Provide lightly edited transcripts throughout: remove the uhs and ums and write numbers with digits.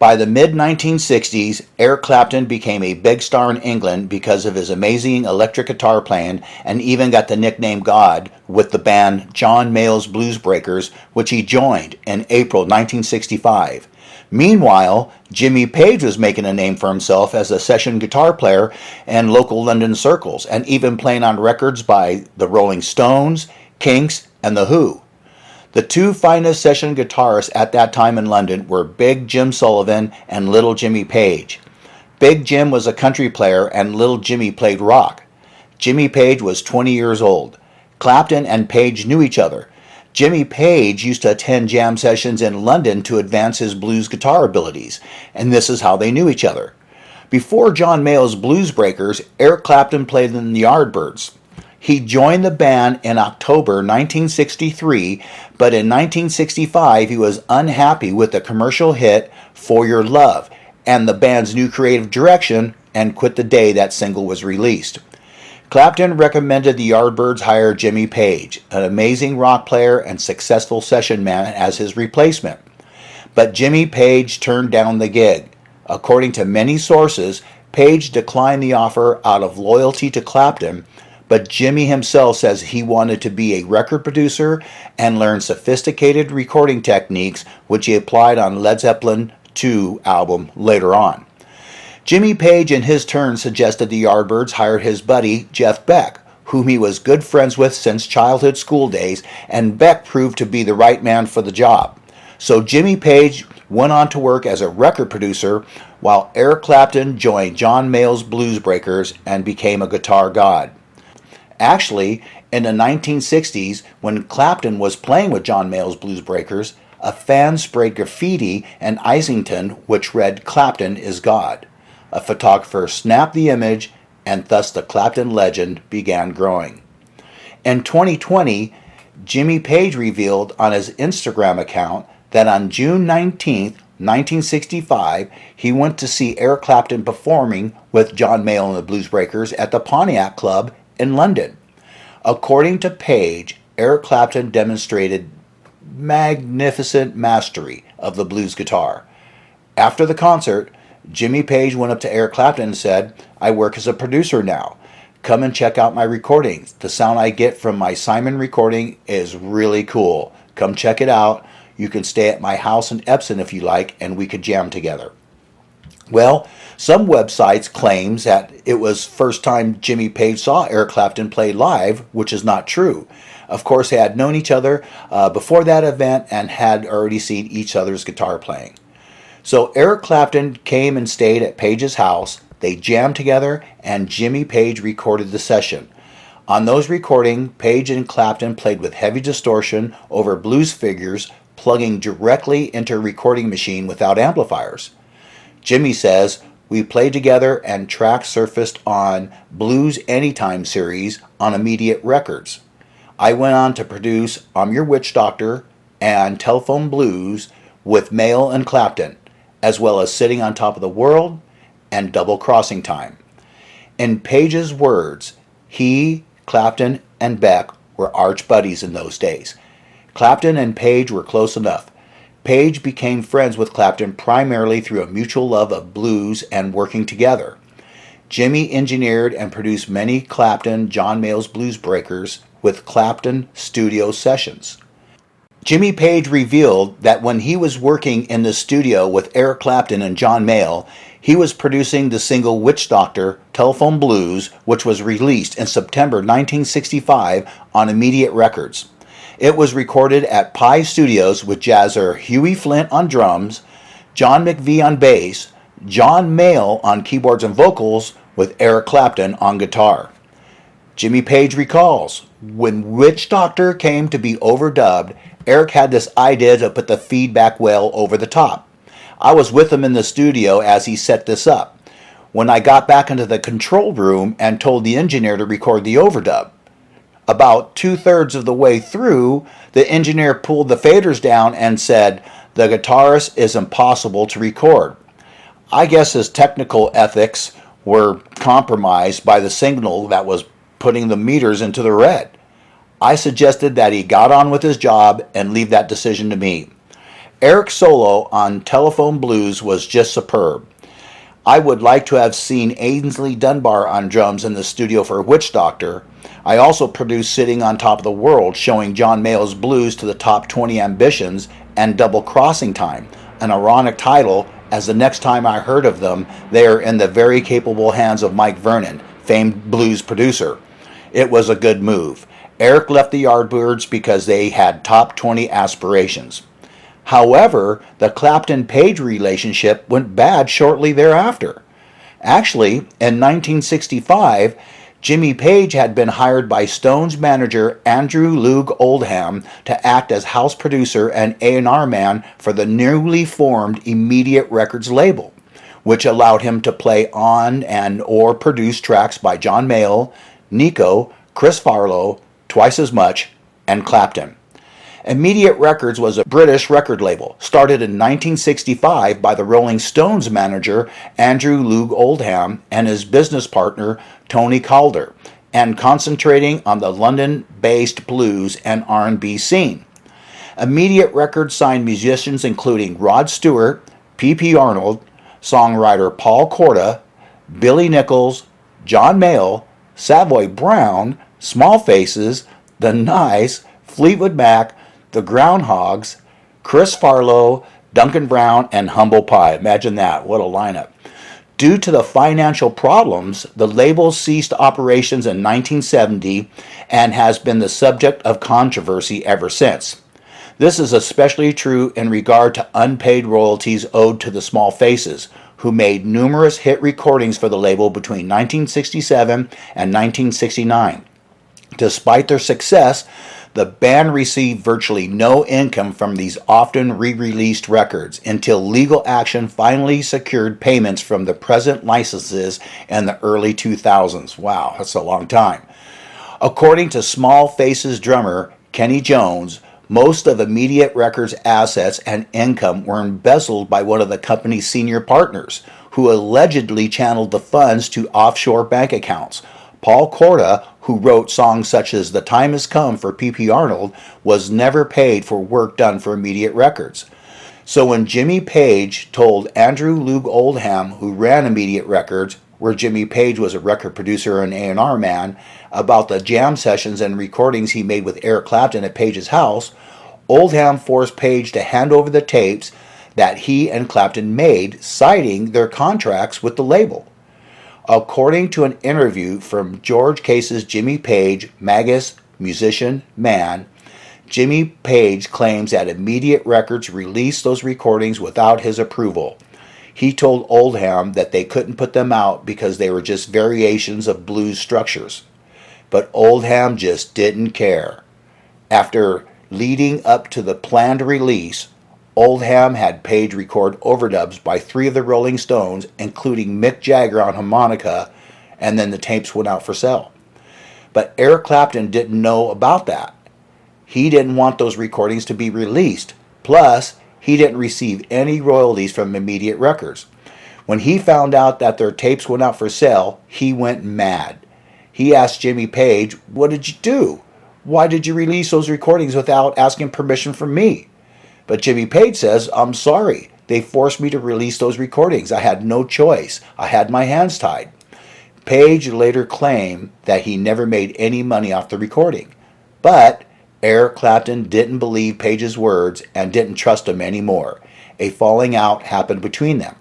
By the mid-1960s, Eric Clapton became a big star in England because of his amazing electric guitar playing and even got the nickname God with the band John Mayall's Blues Breakers, which he joined in April 1965. Meanwhile, Jimmy Page was making a name for himself as a session guitar player in local London circles and even playing on records by the Rolling Stones, Kinks, and The Who. The two finest session guitarists at that time in London were Big Jim Sullivan and Little Jimmy Page. Big Jim was a country player and Little Jimmy played rock. Jimmy Page was 20 years old. Clapton and Page knew each other. Jimmy Page used to attend jam sessions in London to advance his blues guitar abilities, and this is how they knew each other. Before John Mayall's Blues Breakers, Eric Clapton played in the Yardbirds. He joined the band in October 1963, but in 1965 he was unhappy with the commercial hit For Your Love and the band's new creative direction and quit the day that single was released. Clapton recommended the Yardbirds hire Jimmy Page, an amazing rock player and successful session man, as his replacement. But Jimmy Page turned down the gig. According to many sources, Page declined the offer out of loyalty to Clapton, but Jimmy himself says he wanted to be a record producer and learn sophisticated recording techniques, which he applied on Led Zeppelin II album later on. Jimmy Page in his turn suggested the Yardbirds hire his buddy Jeff Beck, whom he was good friends with since childhood school days, and Beck proved to be the right man for the job. So Jimmy Page went on to work as a record producer, while Eric Clapton joined John Mayall's Blues Breakers and became a guitar god. Actually, in the 1960s, when Clapton was playing with John Mayall's Blues Breakers, a fan sprayed graffiti in Islington which read, "Clapton is God." A photographer snapped the image, and thus the Clapton legend began growing. In 2020, Jimmy Page revealed on his Instagram account that on June 19, 1965, he went to see Eric Clapton performing with John Mayall and the Blues Breakers at the Pontiac Club in London. According to Page, Eric Clapton demonstrated magnificent mastery of the blues guitar. After the concert, Jimmy Page went up to Eric Clapton and said, "I work as a producer now. Come and check out my recordings. The sound I get from my Simon recording is really cool. Come check it out. You can stay at my house in Epsom if you like, and we could jam together." Well, some websites claims that it was first time Jimmy Page saw Eric Clapton play live, which is not true. Of course, they had known each other before that event and had already seen each other's guitar playing. So Eric Clapton came and stayed at Page's house. They jammed together, and Jimmy Page recorded the session. On those recordings, Page and Clapton played with heavy distortion over blues figures, plugging directly into a recording machine without amplifiers. Jimmy says, "We played together and tracks surfaced on Blues Anytime series on Immediate Records. I went on to produce I'm Your Witch Doctor and Telephone Blues with Mayall and Clapton, as well as Sitting on Top of the World and Double Crossing Time." In Page's words, he, Clapton, and Beck were arch buddies in those days. Clapton and Page were close enough. Page became friends with Clapton primarily through a mutual love of blues and working together. Jimmy engineered and produced many Clapton, John Mayall's Blues Breakers with Clapton studio sessions. Jimmy Page revealed that when he was working in the studio with Eric Clapton and John Mayall, he was producing the single Witch Doctor, Telephone Blues, which was released in September 1965 on Immediate Records. It was recorded at Pi Studios with jazzer Huey Flint on drums, John McVie on bass, John Mayall on keyboards and vocals, with Eric Clapton on guitar. Jimmy Page recalls, "When Witch Doctor came to be overdubbed, Eric had this idea to put the feedback well over the top. I was with him in the studio as he set this up. When I got back into the control room and told the engineer to record the overdub. About 2/3 of the way through, the engineer pulled the faders down and said, 'The guitarist is impossible to record.' I guess his technical ethics were compromised by the signal that was putting the meters into the red. I suggested that he got on with his job and leave that decision to me. Eric's solo on Telephone Blues was just superb. I would like to have seen Ainsley Dunbar on drums in the studio for Witch Doctor. I also produced Sitting on Top of the World, showing John Mayall's blues to the top 20 ambitions, and Double Crossing Time, an ironic title, as the next time I heard of them, they are in the very capable hands of Mike Vernon, famed blues producer. It was a good move. Eric left the Yardbirds because they had top 20 aspirations. However, the Clapton-Page relationship went bad shortly thereafter. Actually, in 1965, Jimmy Page had been hired by Stone's manager Andrew Loog Oldham to act as house producer and A&R man for the newly formed Immediate Records label, which allowed him to play on and or produce tracks by John Mayall, Nico, Chris Farlow, Twice as Much, and Clapton. Immediate Records was a British record label, started in 1965 by the Rolling Stones manager Andrew Loog Oldham and his business partner Tony Calder, and concentrating on the London-based blues and R&B scene. Immediate Records signed musicians including Rod Stewart, P.P. Arnold, songwriter Paul Korda, Billy Nichols, John Mayall, Savoy Brown, Small Faces, The Nice, Fleetwood Mac, The Groundhogs, Chris Farlow, Duncan Brown, and Humble Pie. Imagine that. What a lineup. Due to the financial problems, the label ceased operations in 1970 and has been the subject of controversy ever since. This is especially true in regard to unpaid royalties owed to the Small Faces, who made numerous hit recordings for the label between 1967 and 1969. Despite their success, the band received virtually no income from these often re-released records until legal action finally secured payments from the present licenses in the early 2000s. Wow, that's a long time. According to Small Faces drummer Kenny Jones, most of Immediate Records' assets and income were embezzled by one of the company's senior partners, who allegedly channeled the funds to offshore bank accounts. Paul Korda, who wrote songs such as The Time Has Come for P.P. Arnold, was never paid for work done for Immediate Records. So when Jimmy Page told Andrew Loog Oldham, who ran Immediate Records, where Jimmy Page was a record producer and A&R man, about the jam sessions and recordings he made with Eric Clapton at Page's house, Oldham forced Page to hand over the tapes that he and Clapton made, citing their contracts with the label. According to an interview from George Case's Jimmy Page, Magus, Musician, Man, Jimmy Page claims that Immediate Records released those recordings without his approval. He told Oldham that they couldn't put them out because they were just variations of blues structures. But Oldham just didn't care. After leading up to the planned release, Oldham had Page record overdubs by 3 of the Rolling Stones, including Mick Jagger on harmonica, and then the tapes went out for sale. But Eric Clapton didn't know about that. He didn't want those recordings to be released. Plus, he didn't receive any royalties from Immediate Records. When he found out that their tapes went out for sale, he went mad. He asked Jimmy Page, "What did you do? Why did you release those recordings without asking permission from me?" But Jimmy Page says, "I'm sorry. They forced me to release those recordings. I had no choice. I had my hands tied." Page later claimed that he never made any money off the recording. But Eric Clapton didn't believe Page's words and didn't trust him anymore. A falling out happened between them.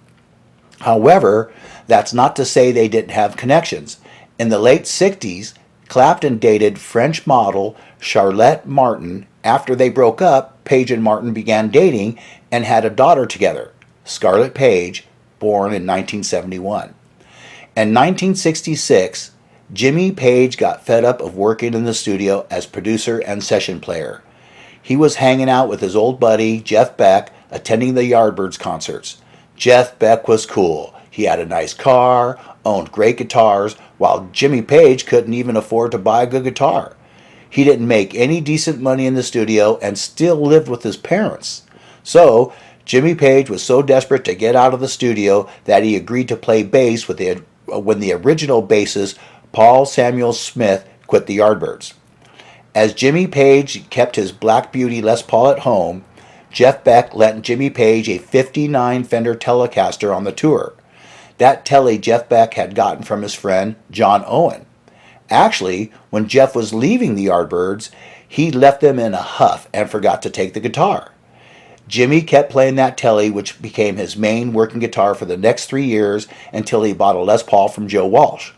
However, that's not to say they didn't have connections. In the late 60s, Clapton dated French model Charlotte Martin. After they broke up, Page and Martin began dating and had a daughter together, Scarlett Page, born in 1971. In 1966, Jimmy Page got fed up of working in the studio as producer and session player. He was hanging out with his old buddy, Jeff Beck, attending the Yardbirds concerts. Jeff Beck was cool. He had a nice car, owned great guitars, while Jimmy Page couldn't even afford to buy a good guitar. He didn't make any decent money in the studio and still lived with his parents. So, Jimmy Page was so desperate to get out of the studio that he agreed to play bass when the original bassist, Paul Samuel Smith, quit the Yardbirds. As Jimmy Page kept his Black Beauty Les Paul at home, Jeff Beck lent Jimmy Page a '59 Fender Telecaster on the tour. That telly Jeff Beck had gotten from his friend John Owen. Actually, when Jeff was leaving the Yardbirds, he left them in a huff and forgot to take the guitar. Jimmy kept playing that telly, which became his main working guitar for the next 3 years until he bought a Les Paul from Joe Walsh.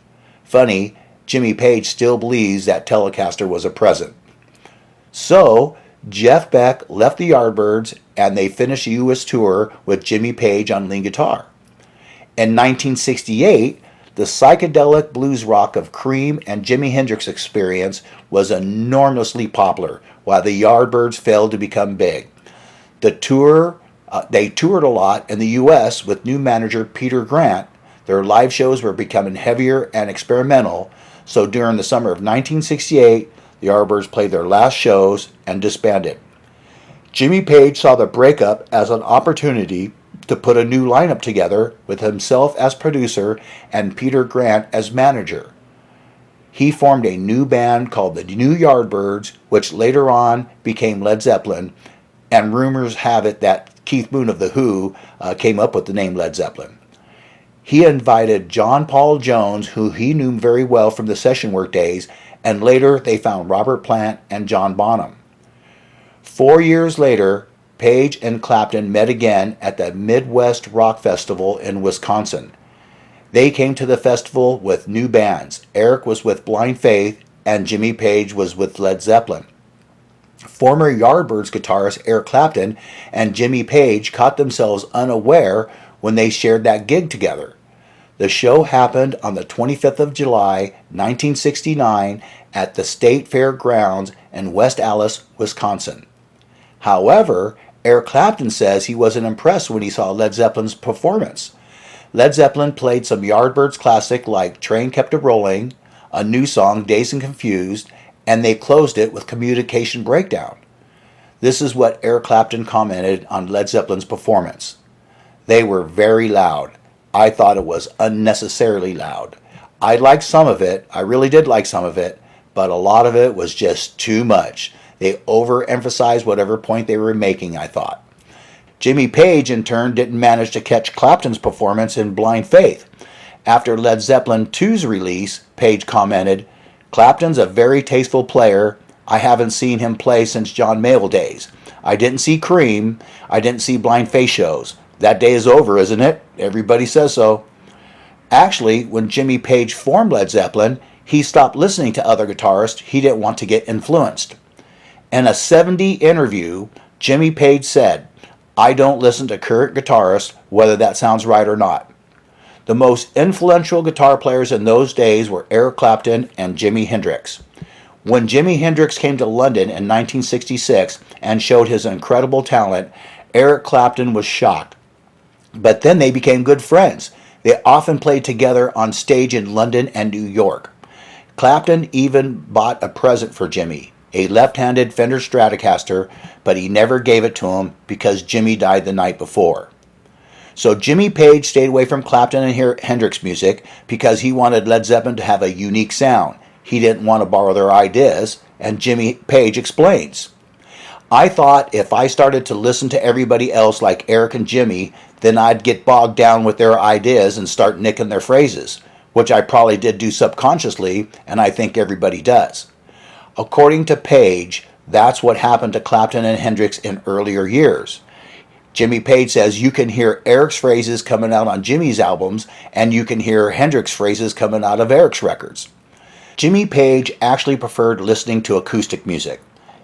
Funny, Jimmy Page still believes that Telecaster was a present. So, Jeff Beck left the Yardbirds and they finished the U.S. tour with Jimmy Page on lead guitar. In 1968, the psychedelic blues rock of Cream and Jimi Hendrix Experience was enormously popular, while the Yardbirds failed to become big. They toured a lot in the U.S. with new manager Peter Grant. Their live shows were becoming heavier and experimental, so during the summer of 1968, the Yardbirds played their last shows and disbanded. Jimmy Page saw the breakup as an opportunity to put a new lineup together with himself as producer and Peter Grant as manager. He formed a new band called the New Yardbirds, which later on became Led Zeppelin, and rumors have it that Keith Moon of The Who came up with the name Led Zeppelin. He invited John Paul Jones, who he knew very well from the session work days, and later they found Robert Plant and John Bonham. 4 years later, Page and Clapton met again at the Midwest Rock Festival in Wisconsin. They came to the festival with new bands. Eric was with Blind Faith and Jimmy Page was with Led Zeppelin. Former Yardbirds guitarist Eric Clapton and Jimmy Page caught themselves unaware when they shared that gig together. The show happened on the 25th of July, 1969 at the State Fair Grounds in West Allis, Wisconsin. However, Eric Clapton says he wasn't impressed when he saw Led Zeppelin's performance. Led Zeppelin played some Yardbirds classic like Train Kept A-Rolling, a new song, Dazed and Confused, and they closed it with Communication Breakdown. This is what Eric Clapton commented on Led Zeppelin's performance. They were very loud. I thought it was unnecessarily loud. I liked some of it, I really did like some of it, but a lot of it was just too much. They overemphasized whatever point they were making, I thought. Jimmy Page, in turn, didn't manage to catch Clapton's performance in Blind Faith. After Led Zeppelin II's release, Page commented, "Clapton's a very tasteful player. I haven't seen him play since John Mayall days. I didn't see Cream. I didn't see Blind Faith shows. That day is over, isn't it? Everybody says so." Actually, when Jimmy Page formed Led Zeppelin, he stopped listening to other guitarists. He didn't want to get influenced. In a '70 interview, Jimmy Page said, "I don't listen to current guitarists, whether that sounds right or not." The most influential guitar players in those days were Eric Clapton and Jimi Hendrix. When Jimi Hendrix came to London in 1966 and showed his incredible talent, Eric Clapton was shocked. But then they became good friends. They often played together on stage in London and New York. Clapton even bought a present for Jimmy, a left-handed Fender Stratocaster, but he never gave it to him because Jimmy died the night before. So Jimmy Page stayed away from Clapton and Hendrix music because he wanted Led Zeppelin to have a unique sound. He didn't want to borrow their ideas, and Jimmy Page explains, "I thought if I started to listen to everybody else like Eric and Jimmy, then I'd get bogged down with their ideas and start nicking their phrases, which I probably did do subconsciously, and I think everybody does." According to Page, that's what happened to Clapton and Hendrix in earlier years. Jimmy Page says you can hear Eric's phrases coming out on Jimmy's albums, and you can hear Hendrix's phrases coming out of Eric's records. Jimmy Page actually preferred listening to acoustic music.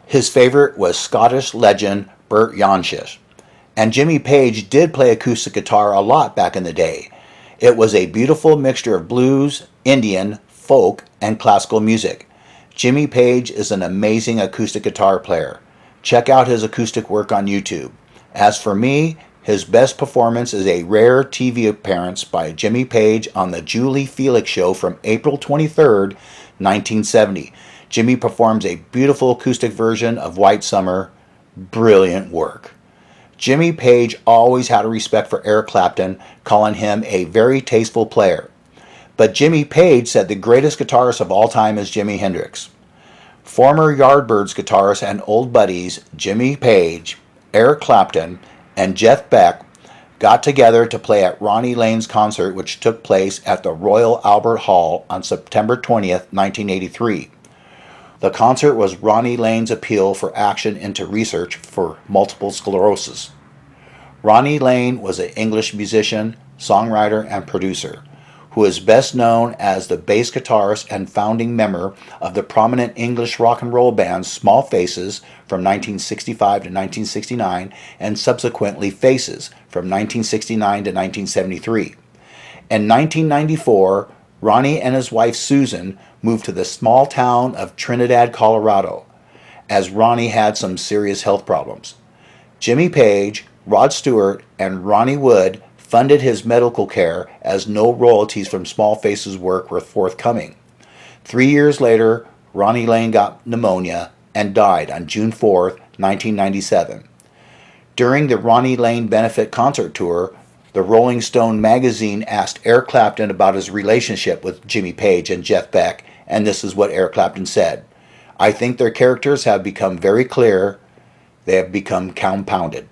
His favorite was Scottish legend Bert Jansch. And Jimmy Page did play acoustic guitar a lot back in the day. It was a beautiful mixture of blues, Indian, folk, and classical music. Jimmy Page is an amazing acoustic guitar player. Check out his acoustic work on YouTube. As for me, his best performance is a rare TV appearance by Jimmy Page on the Julie Felix Show from April 23rd, 1970. Jimmy performs a beautiful acoustic version of White Summer. Brilliant work. Jimmy Page always had a respect for Eric Clapton, calling him a very tasteful player. But Jimmy Page said the greatest guitarist of all time is Jimi Hendrix. Former Yardbirds guitarist and old buddies Jimmy Page Eric Clapton and Jeff Beck got together to play at Ronnie Lane's concert, which took place at the Royal Albert Hall on September 20th, 1983. The concert was Ronnie Lane's appeal for action into research for multiple sclerosis. Ronnie Lane was an English musician, songwriter, and producer, who is best known as the bass guitarist and founding member of the prominent English rock and roll band Small Faces from 1965 to 1969 and subsequently Faces from 1969 to 1973. In 1994, Ronnie and his wife Susan moved to the small town of Trinidad, Colorado, as Ronnie had some serious health problems. Jimmy Page, Rod Stewart, and Ronnie Wood funded his medical care as no royalties from Small Faces' work were forthcoming. 3 years later, Ronnie Lane got pneumonia and died on June 4, 1997. During the Ronnie Lane benefit concert tour, the Rolling Stone magazine asked Eric Clapton about his relationship with Jimmy Page and Jeff Beck, and this is what Eric Clapton said: "I think their characters have become very clear. They have become compounded."